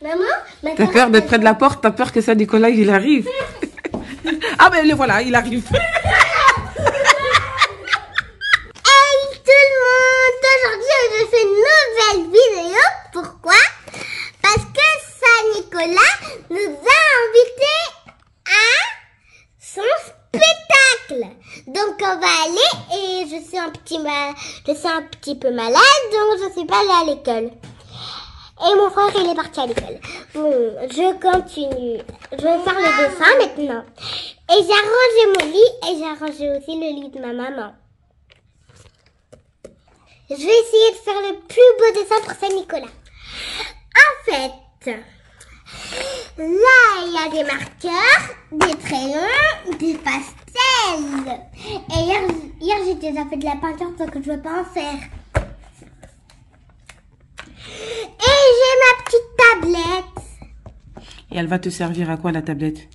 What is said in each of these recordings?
Maman, T'as peur d'être près de la porte, t'as peur que Saint-Nicolas, il arrive. Ah ben le voilà, il arrive. Hey tout le monde, aujourd'hui je fais une nouvelle vidéo. Pourquoi? Parce que Saint-Nicolas nous a invités à son spectacle. Donc on va aller et je suis un petit peu malade, donc je suis pas allée à l'école. Et mon frère il est parti à l'école. Bon, je continue. Je vais faire le dessin maintenant. Et j'ai arrangé mon lit et j'ai arrangé aussi le lit de ma maman. Je vais essayer de faire le plus beau dessin pour Saint-Nicolas. En fait, là, il y a des marqueurs, des crayons, des pastels. Et hier j'ai déjà fait de la peinture donc je ne vais pas en faire. Et j'ai ma petite tablette. Et elle va te servir à quoi la tablette?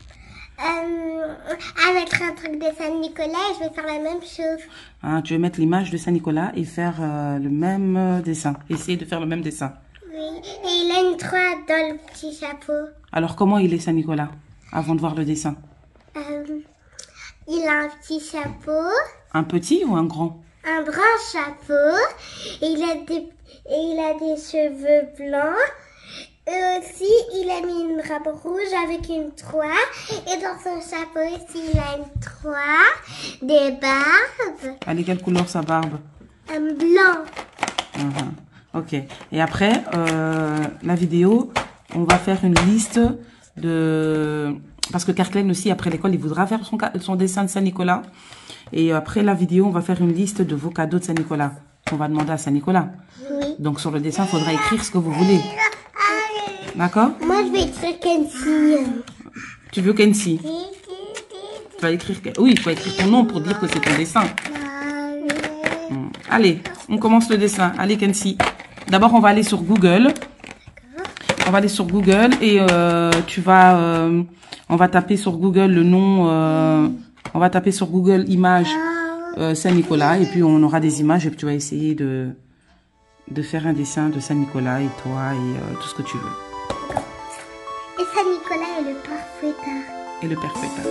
Avec un truc de Saint-Nicolas, je vais faire la même chose. Ah, tu veux mettre l'image de Saint-Nicolas et faire le même dessin. Essayer de faire le même dessin. Oui, et il a une croix dans le petit chapeau. Alors comment il est Saint-Nicolas avant de voir le dessin? Il a un petit chapeau. Un petit ou un grand? Un grand chapeau. Et il a des cheveux blancs. Et aussi, il a mis une robe rouge avec une croix. Et dans son chapeau aussi, il a une croix, des barbes. Elle est quelle couleur sa barbe? Un blanc. Ok. Et après, la vidéo, on va faire une liste de... Parce que Karklen aussi, après l'école, il voudra faire son dessin de Saint-Nicolas. Et après la vidéo, on va faire une liste de vos cadeaux de Saint-Nicolas qu'on va demander à Saint-Nicolas. Oui. Donc sur le dessin, il faudra écrire ce que vous voulez. D'accord? Moi, je vais écrire Kenzie. Tu veux Kenzie? Tu vas écrire... Oui, il faut écrire ton nom pour dire que c'est ton dessin. Allez, on commence le dessin. Allez, Kenzie. D'abord, on va aller sur Google. On va aller sur Google et on va taper sur Google le nom... on va taper sur Google Images Saint-Nicolas et puis on aura des images et puis tu vas essayer de faire un dessin de Saint-Nicolas et toi et tout ce que tu veux. Et Saint-Nicolas est le père fouettard. Et le père fouettard.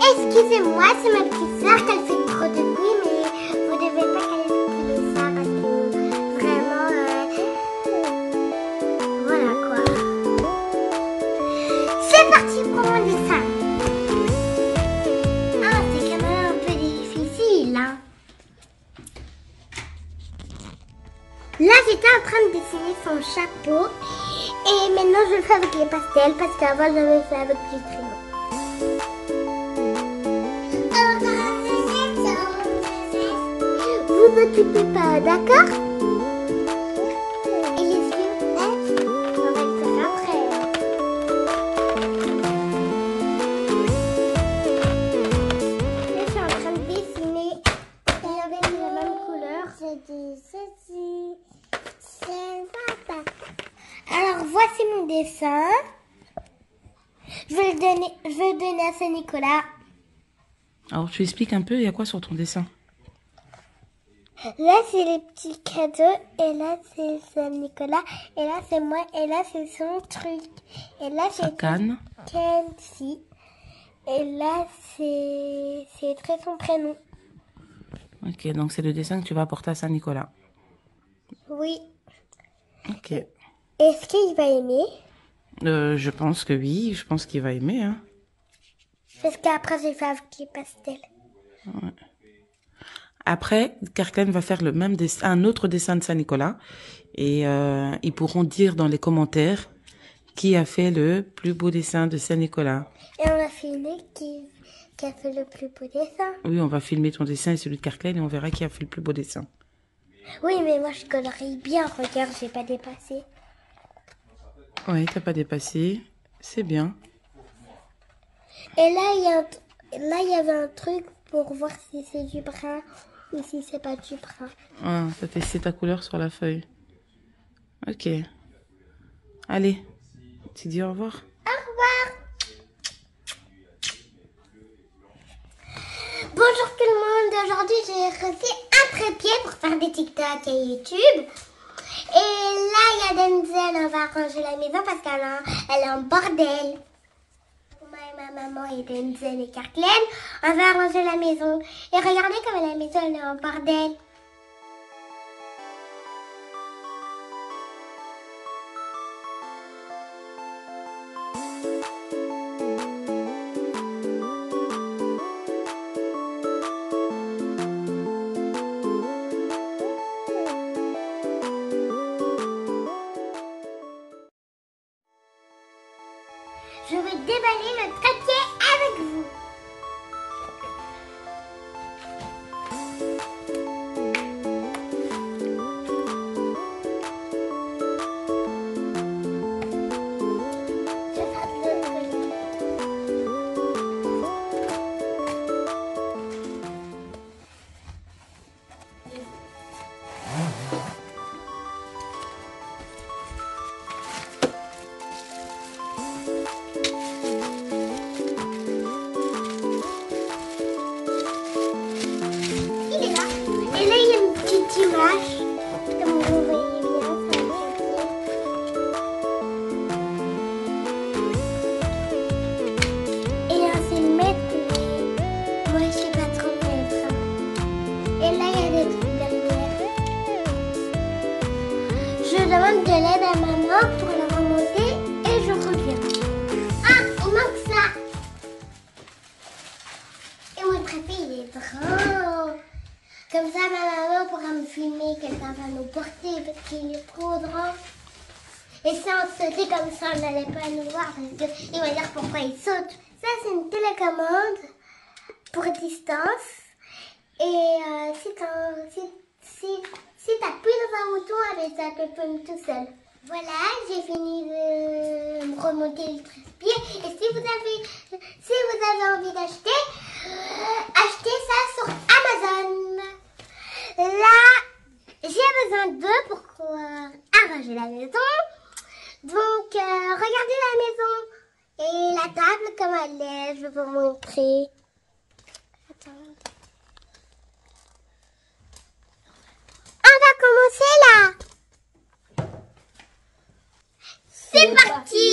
Excusez-moi, c'est ma petite sœur qu'elle fait trop de bruit, mais vous devez pas qu'elle écoute ça parce que vraiment, voilà quoi. C'est parti pour mon dessin. Ah, c'est quand même un peu difficile, hein. Là, j'étais en train de dessiner son chapeau et maintenant je le fais avec les pastels parce qu'avant je l'avais fait avec du crayon. Vous occupez pas, d'accord? Et les yeux, on va le faire après. Là, je suis en train de dessiner et avec la même couleur. Alors, voici mon dessin. Je vais le donner à Saint-Nicolas. Alors, tu expliques un peu, il y a quoi sur ton dessin? Là, c'est les petits cadeaux. Et là, c'est Saint-Nicolas. Et là, c'est moi. Et là, c'est son truc. Et là, Sa c'est canne. Kenzie. Et là, c'est écrit son prénom. Ok, donc c'est le dessin que tu vas apporter à Saint-Nicolas. Oui. Ok. Est-ce qu'il va aimer? Je pense que oui, je pense qu'il va aimer. Hein. Parce qu'après, j'ai fait avec les pastels. Ouais. Après, Karklen va faire le même dessin, un autre dessin de Saint-Nicolas. Et ils pourront dire dans les commentaires qui a fait le plus beau dessin de Saint-Nicolas. Et on a filmé qui a fait le plus beau dessin. Oui, on va filmer ton dessin et celui de Karklen et on verra qui a fait le plus beau dessin. Oui, mais moi, je colorie bien. Regarde, j'ai pas dépassé. Oui, t'as pas dépassé. C'est bien. Et là, il y avait un truc pour voir si c'est du brun ou si c'est pas du brun. Ah, t'as testé ta couleur sur la feuille. Ok. Allez, tu dis au revoir. Au revoir. Bonjour tout le monde. Aujourd'hui, j'ai reçu un trépied pour faire des TikTok et YouTube. Et là, il y a Denzel. On va arranger la maison parce qu'elle est en bordel. Moi et ma maman et Denzel et Carclaine, on va arranger la maison. Et regardez comme la maison elle est en bordel. Je vais déballer le trépied avec vous. Je vais faire de l'autre côté. Il est là. Et là, il y a une petite image. Comme vous voyez bien, c'est un trépied. Et là, c'est le mètre, mais moi, je sais pas trop mettre. Et là, il y a des trucs derrière. Je demande de l'aide à maman pour la remonter et je reviens. Ah, il manque ça. Et mon trépied, il est grand. Comme ça, ma maman pourra me filmer, quelqu'un va nous porter parce qu'il est trop grand. Et si on sautait comme ça, on n'allait pas nous voir parce qu'il va dire pourquoi il saute. Ça, c'est une télécommande pour distance. Et si t'appuies dans un bouton, ça te filme tout seul. Voilà, j'ai fini de remonter le trépied. Et si vous avez envie d'acheter, achetez ça sur Amazon. Là, j'ai besoin d'eux pour arranger la maison. Donc, regardez la maison et la table comme elle est. Je vais vous montrer. Attends. On va commencer là. C'est parti!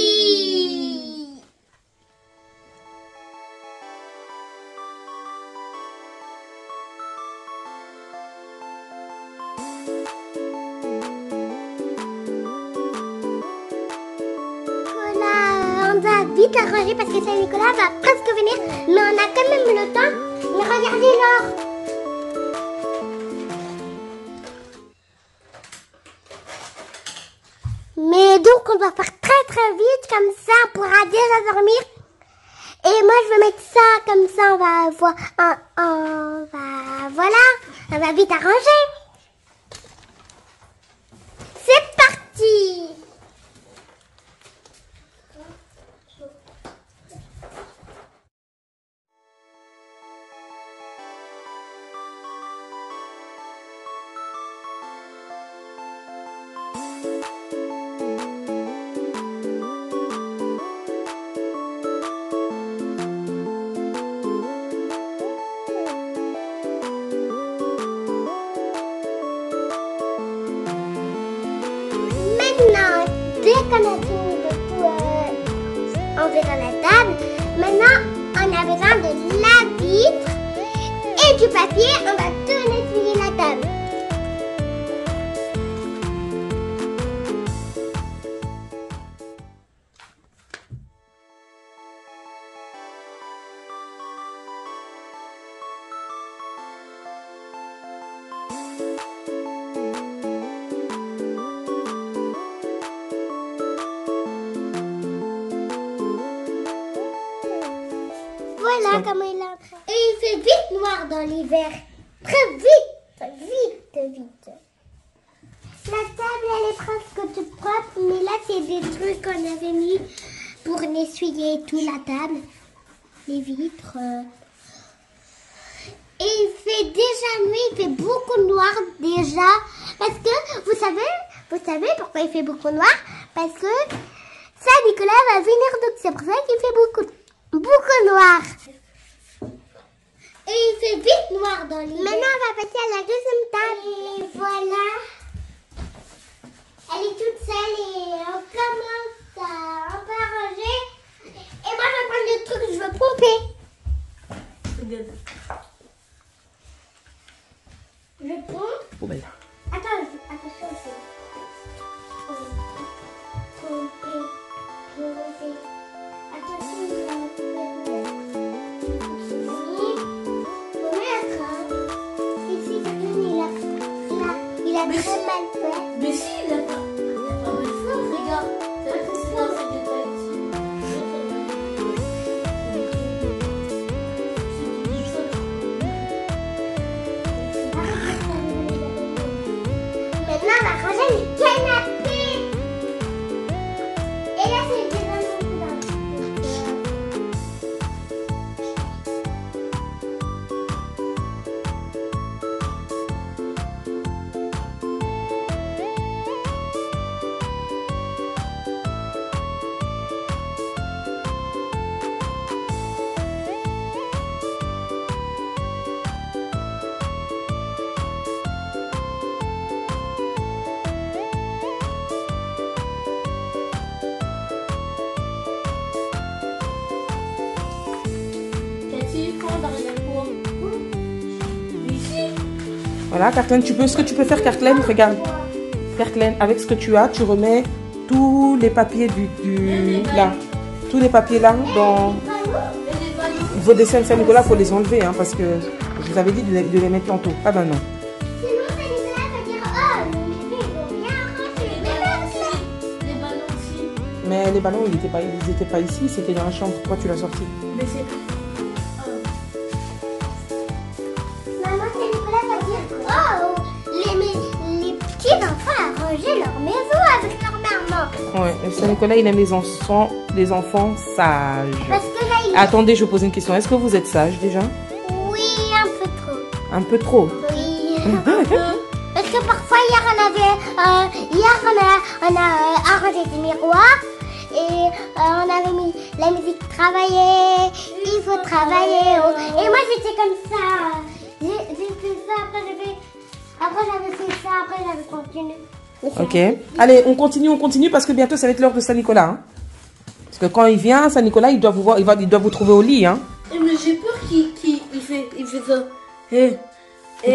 On va vite arranger parce que Saint-Nicolas va presque venir, mais on a quand même le temps. Mais regardez l'or. Mais donc on va faire très vite, comme ça on pourra déjà dormir. Et moi je vais mettre ça, comme ça on va voir, voilà, on va vite arranger. C'est parti. Maintenant, dès qu'on a fini de tout envers la table, maintenant on a besoin de la vitre et du papier. On va tout nettoyer la table. Voilà comment il est en train. Et il fait vite noir dans l'hiver. Très vite. La table, elle est presque toute propre, mais là, c'est des trucs qu'on avait mis pour essuyer tout la table. les vitres. Et il fait déjà nuit, il fait beaucoup noir déjà. Parce que, vous savez pourquoi il fait beaucoup noir? Parce que Saint-Nicolas va venir, donc c'est pour ça qu'il fait beaucoup noir. Et il fait vite noir dans l'hiver. Maintenant, on va passer à la deuxième table. Et voilà. Elle est toute seule et on commence à un peu arranger. Et moi, je vais prendre le truc que je veux pomper. Je pompe. Poubelle. Attends, attention aussi. Pomper. Pomper. Attention, il va il a très mal fait. Mais si, il a pas mal fait, regarde. C'est vrai que c'est dans cette détail ici. Maintenant, on va ranger le canapé. Et là, c'est le divan. Voilà, Cartelaine, ce que tu peux faire, Cartelaine, regarde. Cartelaine, avec ce que tu as, tu remets tous les papiers là. Tous les papiers là dans vos dessins de Saint-Nicolas, il faut les enlever, hein, parce que je vous avais dit de les mettre tantôt, pas maintenant. Sinon, Saint-Nicolas va dire, oh, le bébé, il veut rien ranger. Les ballons aussi. Mais les ballons, ils étaient pas ici, c'était dans la chambre. Pourquoi tu l'as sorti? Mais c'est... Maman, Saint-Nicolas va dire, oh, les petits enfants à ranger leur maison avec leur maman. Ouais, Saint-Nicolas, il aime les enfants sages. Parce que là, Attendez, je vous pose une question. Est-ce que vous êtes sage déjà? Oui, un peu trop. Un peu trop? Oui. Parce que parfois, on a arrangé des miroirs et on avait mis la musique travailler, il faut travailler. Et moi, j'étais comme ça. J'ai fait ça, après j'avais fait ça, après j'avais continué. Ok. Allez, on continue parce que bientôt, ça va être l'heure de Saint-Nicolas. Hein. Parce que quand il vient, Saint-Nicolas, il doit vous voir, il doit vous trouver au lit. Hein. Mais j'ai peur qu'il fait ça.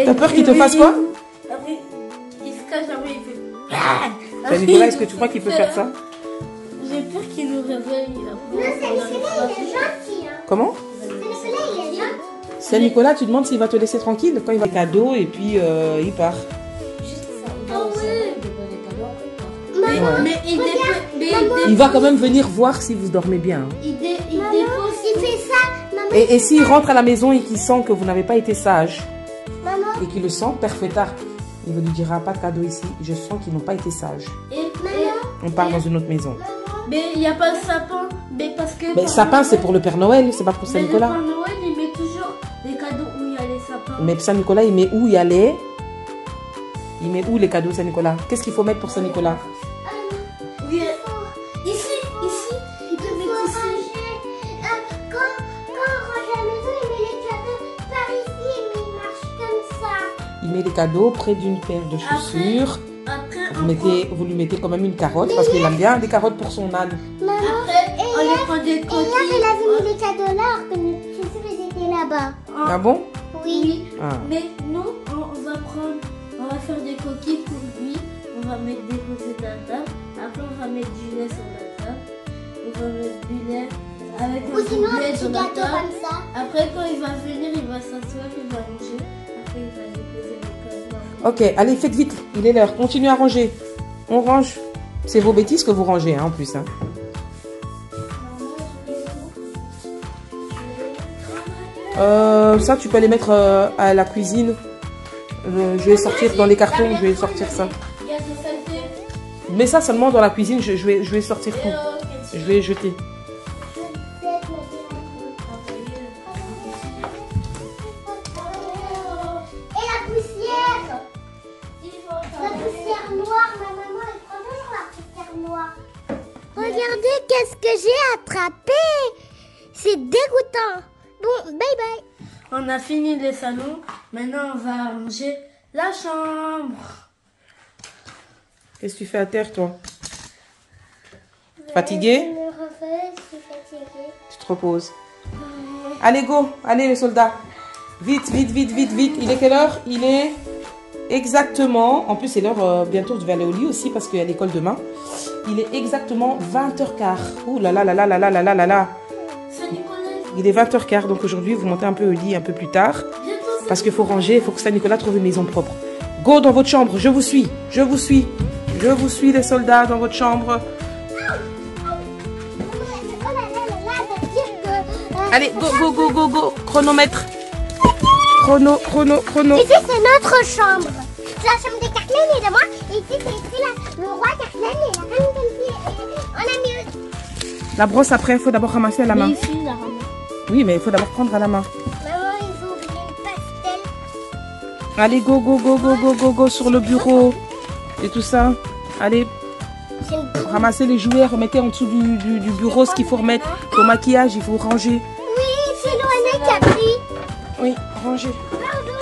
T'as peur qu'il te fasse quoi? Après, il se cache, après il fait... Saint-Nicolas, est-ce que tu crois qu'il peut faire ça? J'ai peur qu'il nous réveille. Non, Saint-Nicolas, il est gentil. Hein. Comment? Saint-Nicolas, il est gentil. Saint-Nicolas, tu demandes s'il va te laisser tranquille quand il va les cadeaux et puis il part. Juste ça. Ah oui. Ouais. Mais Il va quand même venir voir si vous dormez bien. Hein. il dépose... Il fait ça. Maman, Et s'il rentre à la maison et qu'il sent que vous n'avez pas été sage maman, et qu'il le sent, père fêtard, il ne lui dira pas de cadeau ici. Je sens qu'ils n'ont pas été sages. On part dans une autre maison. Mais il n'y a pas de sapin. Mais parce que... Mais sapin, c'est pour le Père Noël, c'est pas pour Mais le Saint-Nicolas. Père Noël, il met toujours les cadeaux où il y a les sapins. Mais Saint-Nicolas, il met où il y a les... Il met où les cadeaux Saint-Nicolas? Qu'est-ce qu'il faut mettre pour Saint-Nicolas? Oui, ici, il peut mettre ici. Quand on range la maison, il met les cadeaux par ici, mais il marche comme ça. Il met les cadeaux près d'une paire de chaussures. Après, Vous lui mettez quand même une carotte parce qu'il aime bien des carottes pour son âne. Maman, après on les prend des et coquilles. hier, il avait mis les cadeaux là, alors que les chaussures, ils étaient là-bas. Ah bon? Oui. Ah. Mais nous, on va faire des coquilles pour lui. On va mettre des côtés de la table. Après, on va mettre du lait sur la table. On va mettre du lait avec Ou sinon, un lait petit sur la gâteau table. comme ça. Après, quand il va venir, il va s'asseoir, il va manger. Après, il va déposer les cadeaux. Ok, allez, faites vite. Il est l'heure. Continuez à ranger. On range. C'est vos bêtises que vous rangez, hein, en plus. Hein. Ça, tu peux les mettre à la cuisine. Je vais sortir dans les cartons. Je vais sortir ça. Il y a des saletés. Mais ça seulement dans la cuisine. Je vais sortir tout. Je vais jeter. qu'est-ce que j'ai attrapé? C'est dégoûtant. Bon, bye bye. On a fini le salon. Maintenant, on va ranger la chambre. Qu'est-ce que tu fais à terre, toi? Fatigué? Je me refais, je suis fatiguée. Tu te reposes. Allez, go. Allez, les soldats. Vite, vite, vite, vite, vite. Il est quelle heure? Il est exactement... En plus, c'est l'heure... bientôt, je vais aller au lit aussi parce qu'il y a l'école demain. Il est exactement 20h15. Ouh là là là là là là là là là là. Il est 20h15. Donc aujourd'hui, vous montez un peu au lit un peu plus tard. Parce qu'il faut ranger. Il faut que Saint-Nicolas trouve une maison propre. Go dans votre chambre. Je vous suis. Je vous suis. Je vous suis, les soldats, dans votre chambre. Allez, go, go, go, go, go. Chronomètre. Chrono. Ici, c'est notre chambre. C'est la chambre de Kathleen et de moi. Et ici, c'est ici le roi Kathleen et la reine Kenzie. On a mis... La brosse après, il faut d'abord ramasser à la main. Mais ici, la ramasse. Oui, mais il faut d'abord prendre à la main. Maman, ils ont oublié le pastel. Allez, go, go, go, go, go, go, go sur le bureau. Et tout ça. Allez, C'est une... ramassez les jouets, remettez en dessous du bureau ce qu'il faut remettre. Au maquillage, il faut ranger. Oui, c'est Loana qui a pris. Oui, ranger. Pardon.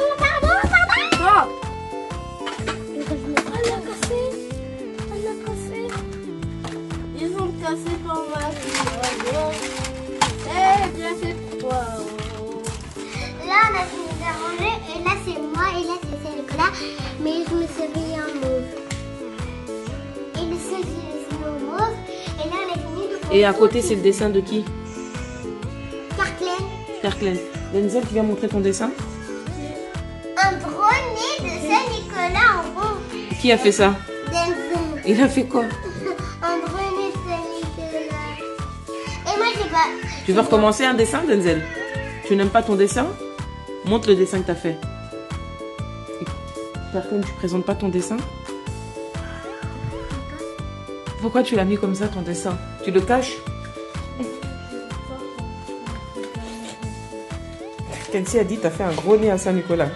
Elle l'a cassé. Elle l'a cassé. Ils ont cassé pour moi. Eh, bien fait pour toi. Là, on a fini de ranger. Et là, c'est moi. Et là, c'est Saint-Nicolas. Mais je me suis mis en mauve. Et le seul, je me suis mis en mauve. Et là, on a fini de... Et à côté, c'est le dessin de qui? Kathleen. Claire. Denzel, tu viens montrer ton dessin? Un brevet de Saint-Nicolas en rond. Qui a fait ça? Denzel. Il a fait quoi? Un brevet de Saint-Nicolas. Et moi, j'ai pas... Tu veux recommencer un dessin, Denzel? Tu n'aimes pas ton dessin? Montre le dessin que tu as fait. Clarklin, tu présentes pas ton dessin? Pourquoi tu l'as mis comme ça, ton dessin? Tu le caches? Kenzie a dit, t'as fait un gros nez à Saint-Nicolas.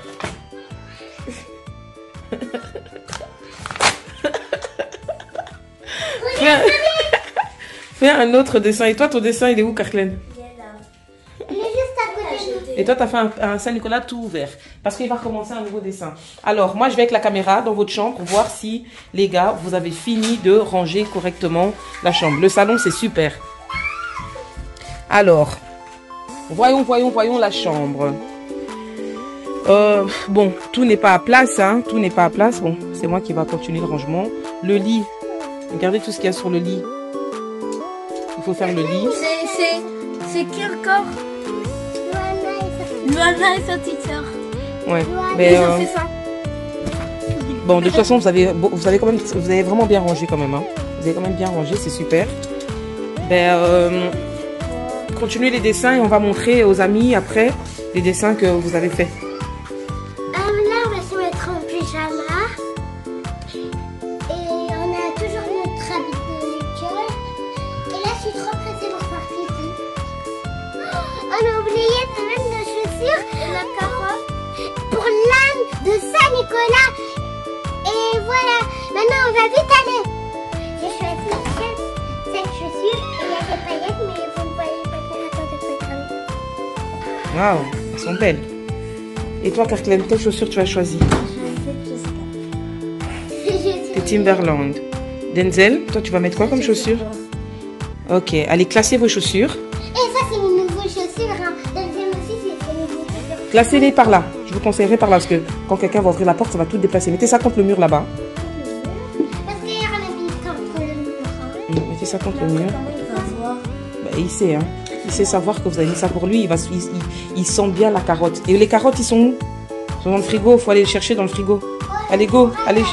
Fais un autre dessin. Et toi, ton dessin, il est où, Clarklin? Il est juste à côté de nous. Et toi, tu as fait un Saint-Nicolas tout ouvert. Parce qu'il va recommencer un nouveau dessin. Alors, moi, je vais avec la caméra dans votre chambre pour voir si, les gars, vous avez fini de ranger correctement la chambre. Le salon, c'est super. Alors, voyons la chambre. Bon, tout n'est pas à place, hein. Tout n'est pas à place. Bon, c'est moi qui va continuer le rangement. Le lit. Regardez tout ce qu'il y a sur le lit. Il faut faire le lit. C'est qui encore? Luana et sa petite sœur. Ouais. Mais, Ils ont fait ça. bon, de toute façon, vous avez quand même, vous avez vraiment bien rangé quand même, hein. Vous avez quand même bien rangé, c'est super. Ben, continuez les dessins et on va montrer aux amis après les dessins que vous avez faits. Là, on va se mettre en pyjama. Et on a toujours notre habit de l'école. Et là, je suis trop pressée pour faire pipi. On a oublié de mettre nos chaussures. Et la carotte. Pour l'âne de Saint-Nicolas. Et voilà. Maintenant, on va vite aller. J'ai choisi cette chaussure. Et il y a des paillettes, mais vous ne voyez pas bien. Attendez, c'est grave. Waouh, elles sont belles. Et toi, Clarklin, quelle chaussure tu as choisi? Tes Timberland. Denzel, toi, tu vas mettre quoi comme chaussure? Ok, allez, classez vos chaussures. Et ça, c'est mes nouvelles chaussures. Hein. Deuxième aussi, c'est mes nouvelles chaussures. Classez-les par là. Je vous conseillerais par là parce que quand quelqu'un va ouvrir la porte, ça va tout déplacer. Mettez ça contre le mur là-bas. Parce qu'hier, on a mis contre le mur. Mettez ça contre le mur. On va voir. Bah, il sait, hein. Il sait savoir que vous avez mis ça pour lui. Il sent bien la carotte. Et les carottes, ils sont où? Ils sont dans le frigo. Il faut aller les chercher dans le frigo. Allez, go. Allez.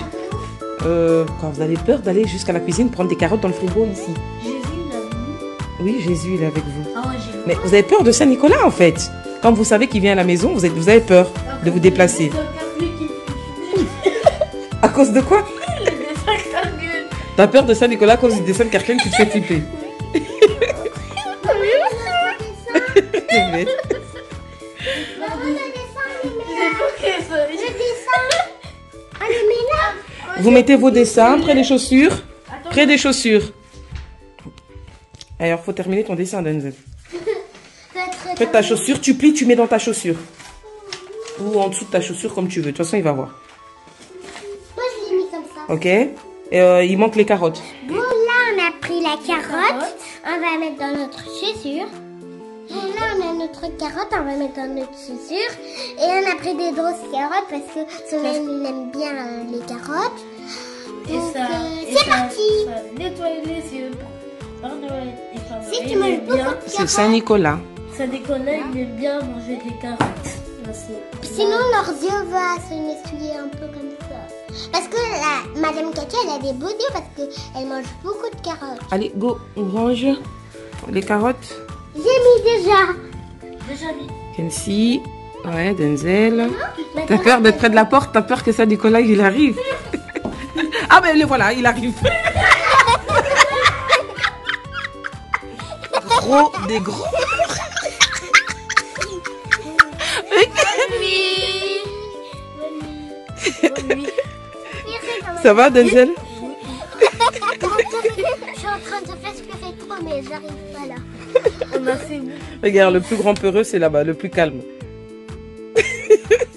Quand vous avez peur d'aller jusqu'à la cuisine, prendre des carottes dans le frigo ici. Jésus, il a venu. Oui, Jésus, il est avec vous. Ah ouais, j'ai vu. Mais vous avez peur de Saint-Nicolas, en fait. Quand vous savez qu'il vient à la maison, vous avez peur de vous déplacer. À cause de quoi? T'as peur de Saint-Nicolas à cause du dessin de Clarklin qui te fait flipper. C'est bête. Vous mettez vos dessins près des chaussures. Près des chaussures. Alors, faut terminer ton dessin, Denzel. Très, Fais ta chaussure, tu plies, tu mets dans ta chaussure. Ou en dessous de ta chaussure, comme tu veux. De toute façon, il va voir. Moi, je l'ai mis comme ça. Ok. Il manque les carottes. Bon, là, on a pris la carotte. On va mettre dans notre chaussure. Bon, là, on a notre carotte. On va mettre dans notre chaussure. Et on a pris des grosses carottes parce que Solène, il aime bien les carottes. Donc, c'est parti. Nettoyer les yeux. Père Noël et Père Si Noël, tu manges il aime beaucoup bien. de C'est carottes. Saint-Nicolas. Saint-Nicolas, il aime bien manger des carottes. Merci. Sinon, leurs yeux vont se essuyer un peu comme ça. Parce que Madame Katia, elle a des beaux yeux parce qu'elle mange beaucoup de carottes. Allez, go, on range les carottes. J'ai mis déjà. Déjà mis. Kenzie, ouais, Denzel. T'as Maintenant, peur d'être près de la porte, t'as peur que Saint-Nicolas, il arrive. Ah ben le voilà, il arrive. Gros, des gros. Ça va, Denzel? Je suis en train de respirer trop, mais j'arrive pas là. On a fait où? Regarde, le plus grand peureux, c'est là-bas, le plus calme.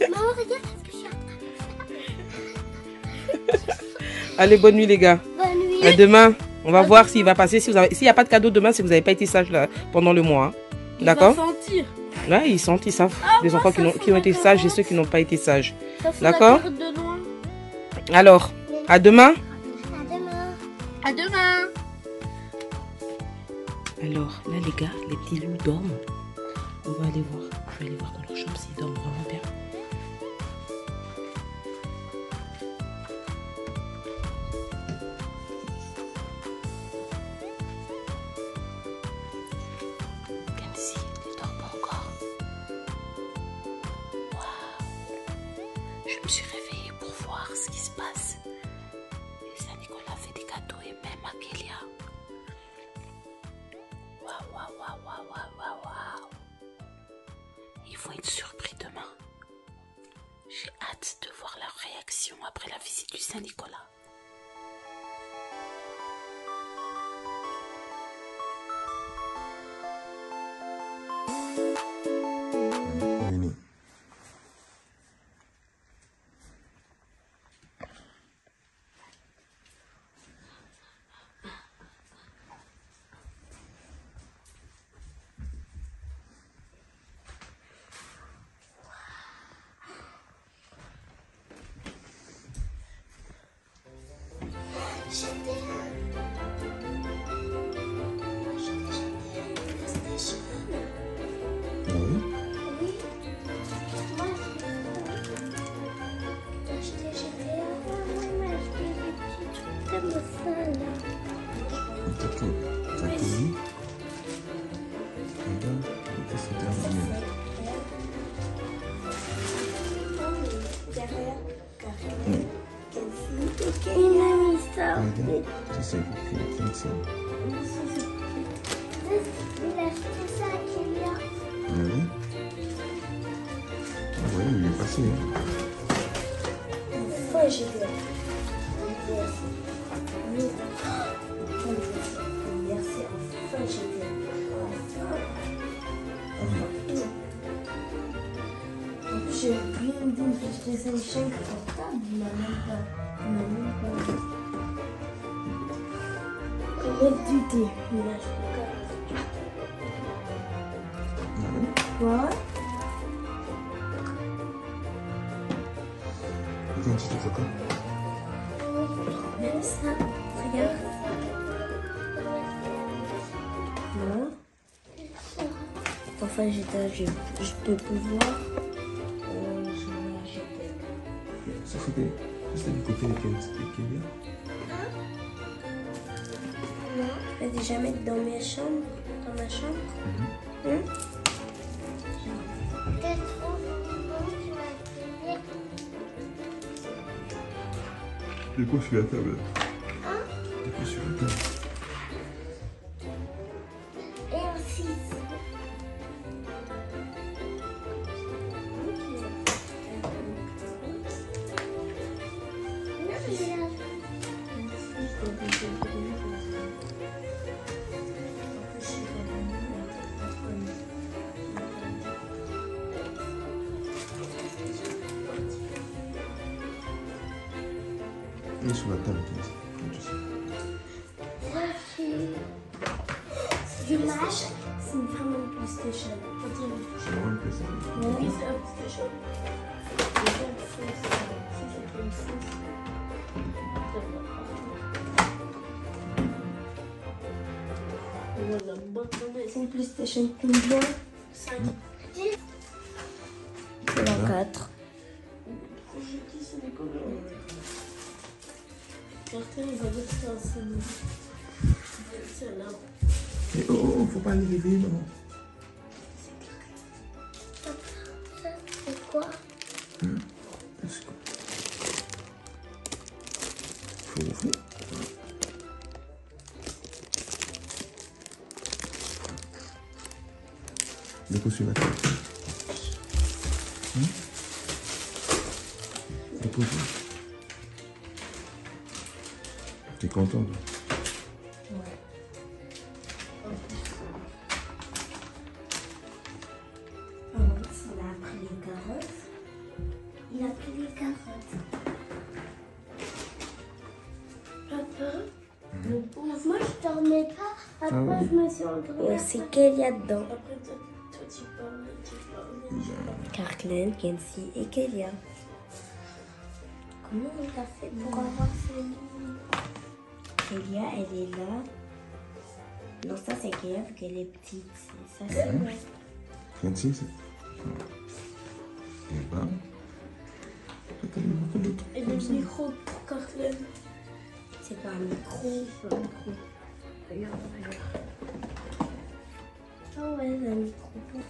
Maman, regarde ce que je suis en train de faire. Allez, bonne nuit, les gars. Bonne nuit. À demain. On va voir s'il va passer. S'il n'y a pas de cadeau demain, c'est que vous n'avez pas été sage là, pendant le mois. Hein. D'accord? Sentir. Ouais, ils sentent, ils savent. Les enfants qui ont été sages et ceux qui n'ont pas été sages. D'accord? Alors, à demain. À demain. À demain. Alors, là, les gars, les petits loups dorment. On va aller voir. Je vais aller voir dans leur chambre s'ils dorment vraiment bien. Kenzie, il dort pas encore. Waouh! Je me suis réveillée pour voir ce qui se passe. Et Saint-Nicolas fait des cadeaux et même à Kélia. Waouh, waouh, waouh, waouh, waouh, waouh. Ils vont être surpris demain. J'ai hâte de voir leur réaction après la visite du Saint-Nicolas. Venez. Ah oui? T'as tout vu? Regarde, c'est terminé. Il m'a mis ça. Regarde, ça c'est pour qui ça? Il a acheté ça à Kélia. Ah oui? Ah ouais, il est passé. Hein. Ouais, j'ai vu. Merci, enfin j'ai vu. En plus, j'ai oublié de dire que j'étais une chaîne portable. Il m'a même pas. Comment tu t'es? Il a acheté. Ah oui? Quoi? Regarde, tu te fais quoi? Même ça. Regarde. Non. Enfin, je peux pouvoir. Ça c'était du côté de Kélia? Non, je vais déjà mettre dans ma chambre. Hein? De quoi sur la table? De quoi sur la table? Et aussi. Il est sur la table. C'est dommage. C'est vraiment une PlayStation. C'est vraiment une PlayStation. Oui, c'est un PlayStation. C'est une PlayStation combien? 5. 24. Et oh, faut pas les réveiller, maman. C'est quoi? C'est quoi? Faut ouvrir. Dépose sur la table. Dépose. T'es content, toi? Il a pris les carottes. Il a pris les carottes. Papa, Le pauvre, moi je dormais pas. Après Ah oui. je me suis endormie. c'est quel y a dedans? Après toi tu parlais. Carlin, Kenzie et Kelia. Comment on t'a fait pour avoir ce lit? Kelia, elle est là. Non, ça c'est Kelia vu qu'elle est petite. Ça c'est moi. 26, c'est... Et ben... Attends, il y a beaucoup d'autres. Et le micro pour Carlin. C'est pas un micro, c'est pas un micro. Regarde. Ah ouais, le micro pour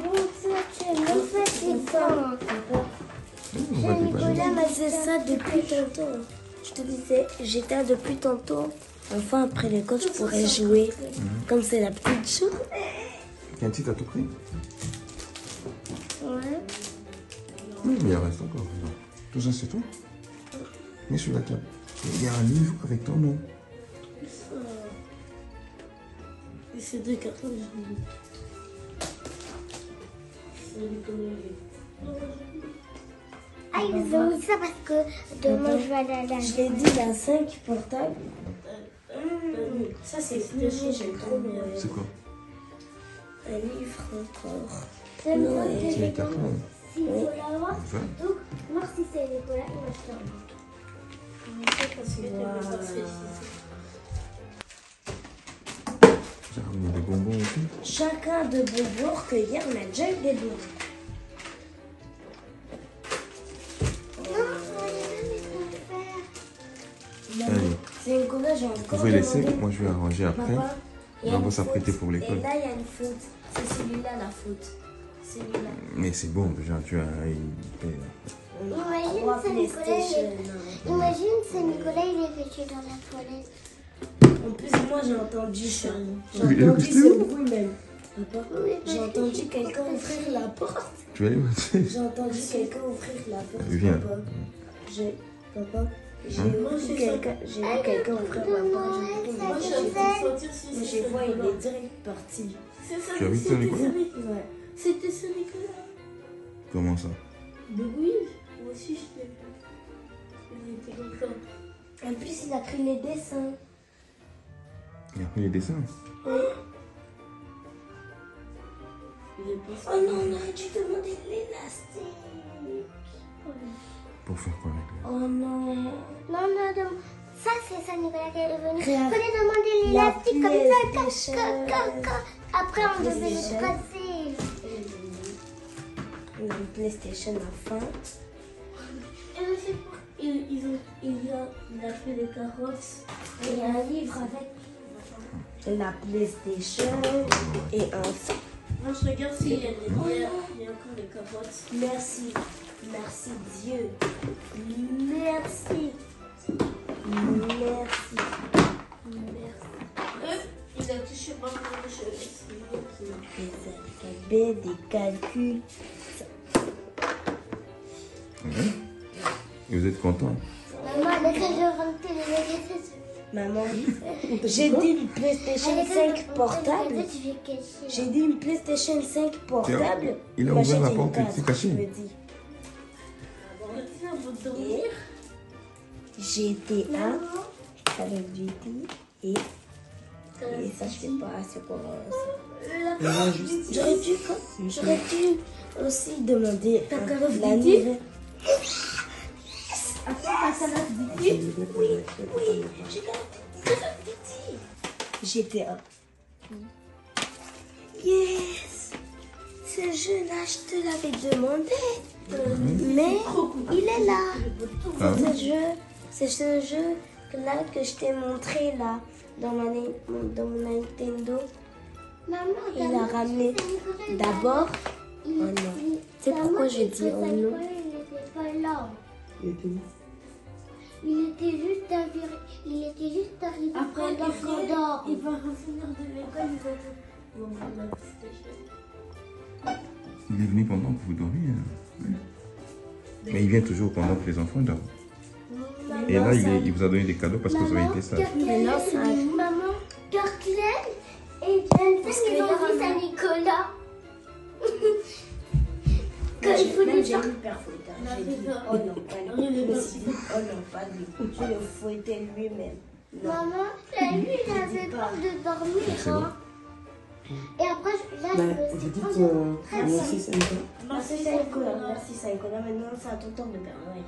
oh, ça, tu es le fait On va déballer. Nicolas m'a dit ça depuis tantôt. Je te disais, j'étais depuis tantôt. Enfin, après l'école, je pourrais jouer. Comme c'est la petite chose. Kenzie, t'as tout pris? Ouais. Oui, mais il en reste encore. Non. Tout ça, c'est toi? Mets sur la table. Il y a un livre avec ton nom. Et c'est deux cartons que je lis. Ah, ils ont mis ça parce que demain je vais aller à la Je l'ai dit, il y a 5 portables. Ça, c'est fini, j'aime trop bien. C'est quoi? Un livre encore. C'est Non, moi et- qui C'est les cartons. s'il faut l'avoir. Enfin, Donc, voir si c'est Nicolas, il va se faire. j'ai ramené des bonbons aussi. Chacun de bonbons que hier, on a déjà eu des bonbons. Allez, C'est une couleur, j'ai vous encore pouvez laisser. demandé. Moi, je vais arranger après. Papa, il y a On va une s'apprêter faute. pour l'école. Et là, il y a une faute. C'est celui-là la faute. Celui-là. Mais c'est bon, déjà, tu as une paix. Imagine, Trois c'est Nicolas, PlayStation. imagine, c'est Nicolas, il est vêtu dans la toilette. En plus, moi, j'ai entendu ça. J'ai Oui, entendu écoutez. ce bruit même. Papa, Oui, j'ai entendu quelqu'un ouvrir la porte. Tu vas aller voir. J'ai entendu quelqu'un ouvrir la porte. Viens. Papa, papa, j'ai Hein? vu quelqu'un ouvrir la porte. Mais j'ai vu, il est direct parti. Tu as vu ça, Nicolas? Ouais. C'était ce Nicolas. Comment ça? Mais oui, moi aussi je l'ai vu. Il était comme ça. En plus, il a pris les dessins. Il a pris les dessins. Il est pas Oh non, on aurait dû demander l'élastique. Pour faire quoi avec lui? Oh non. Non, non. Ça, c'est ça, Nicolas, qui est venu. Regarde. Fallait demander Il y a l'élastique comme ça. PlayStation. Après, on devait PlayStation. le passer. On a une PlayStation à fin. Et aussi, il a fait des carottes. Et il y a un livre avec la PlayStation et un sac. Moi, je regarde s'il y a encore des carottes. Merci. Merci Dieu. Merci. Merci. Merci. Il a touché ma bouche. Des alphabets, des calculs. Ouais. Et vous êtes content? Maman, elle essaie de vanter les Maman, j'ai dit une PlayStation 5 portable. J'ai dit une PlayStation 5 portable. Il a ouvert la porte, il s'est caché. Je me dis. GTA, Call of Duty et ça je sais pas c'est quoi ça. J'aurais dû aussi demander la nouvelle. Après, t'as Call of Duty. Oui, j'ai Call of Duty. GTA. Yes! Ce jeu-là, je te l'avais demandé. Mais il est là. C'est ce jeu-là que je t'ai montré là dans mon Nintendo. Maman, Il a ramené d'abord. Oh non. C'est pourquoi je dis oh non. Il était pas là. Il était juste arrivé. Après, il va revenir de l'école, il va Il est venu pendant que vous dormiez. Oui. Mais il vient toujours pendant que les enfants dorment. Et là, il vous a donné des cadeaux parce que vous avez été sages. Maman, Kirkland et Jensen, ils ont dit Saint-Nicolas. Quand il faut les gens. Oh non, pas lui. Tu le fouettais lui-même. Maman, la nuit, il avait peur de dormir. Hein. Et après, là, je me suis dit merci Saint-Nicolas. Merci Saint-Nicolas. Merci Saint-Nicolas. Maintenant, c'est à ton tour de Père Noël.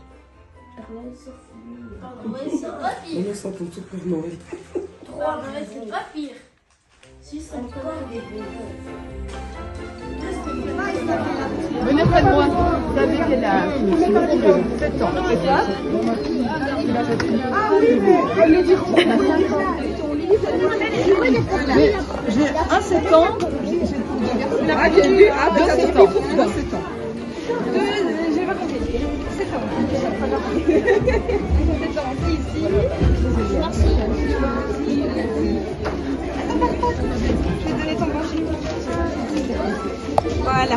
Père Noël, sauf lui. Père Noël, c'est pas pire. On ça pour tout Père Noël. Père Noël, c'est pas pire. Si, c'est encore des Venez près de moi. Vous savez qu'elle a 7 ans. C'est ça? Ah oui, mais elle le dit. J'ai un 7 ans. Ah, j'ai lu. Ah, 2 7 ans. 2 7 ans. J'ai pas compté. 7 ans. 7 ans. Ici. Merci. Je vais donner ton branching. Voilà.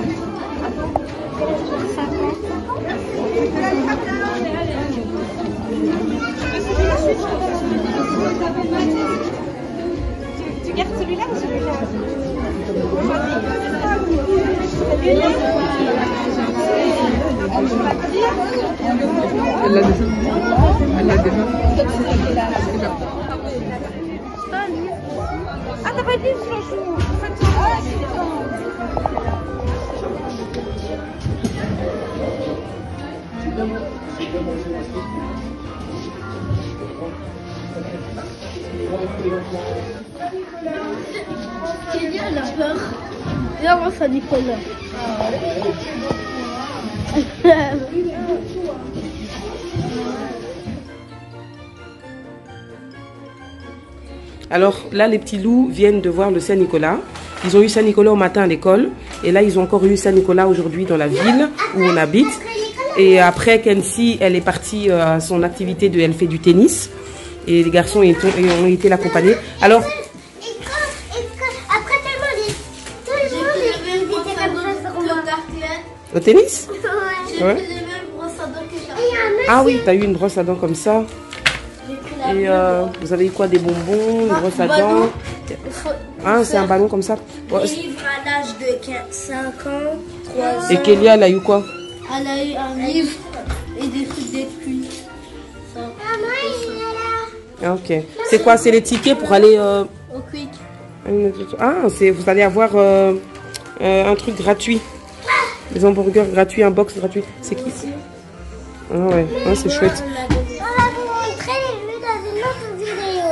Tu gardes celui-là ou celui-là? Celui-là. Elle l'a déjà. Elle l'a déjà. Ah, t'as pas de livre, Chouchou. Kélia, elle a peur. Et avant ça, Nicolas. Alors là, les petits loups viennent de voir le Saint-Nicolas. Ils ont eu Saint-Nicolas au matin à l'école. Et là, ils ont encore eu Saint-Nicolas aujourd'hui dans la ville où on habite. Et après, Kenzie, elle est partie à son activité elle fait du tennis. Et les garçons ont été l'accompagner. Alors, après tout le monde était comme ça sur moi. au tennis? J'ai Ouais. pris les mêmes brosses à dents que Et il y a un mec Ah oui, t'as eu une brosse à dents comme ça. Et vous avez eu quoi? Des bonbons, une brosse à dents? Ah, c'est un ballon comme ça. Ouais. Livre à l'âge de 5 ans, 3 ans. Et Kélia, elle a eu quoi? Elle a eu un livre et des trucs des pluies. Ça. Maman, il est là. Ah, ok. C'est quoi? C'est les tickets pour aller... Au quick. Ah, vous allez avoir un truc gratuit. Des hamburgers gratuits, un box gratuit. C'est qui? Ah ouais, ah, c'est chouette. On va vous montrer lui dans une autre vidéo.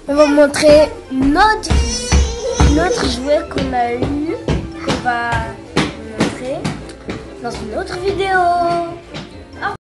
On va montrer notre jouet qu'on a eu, qu'on va montrer dans une autre vidéo.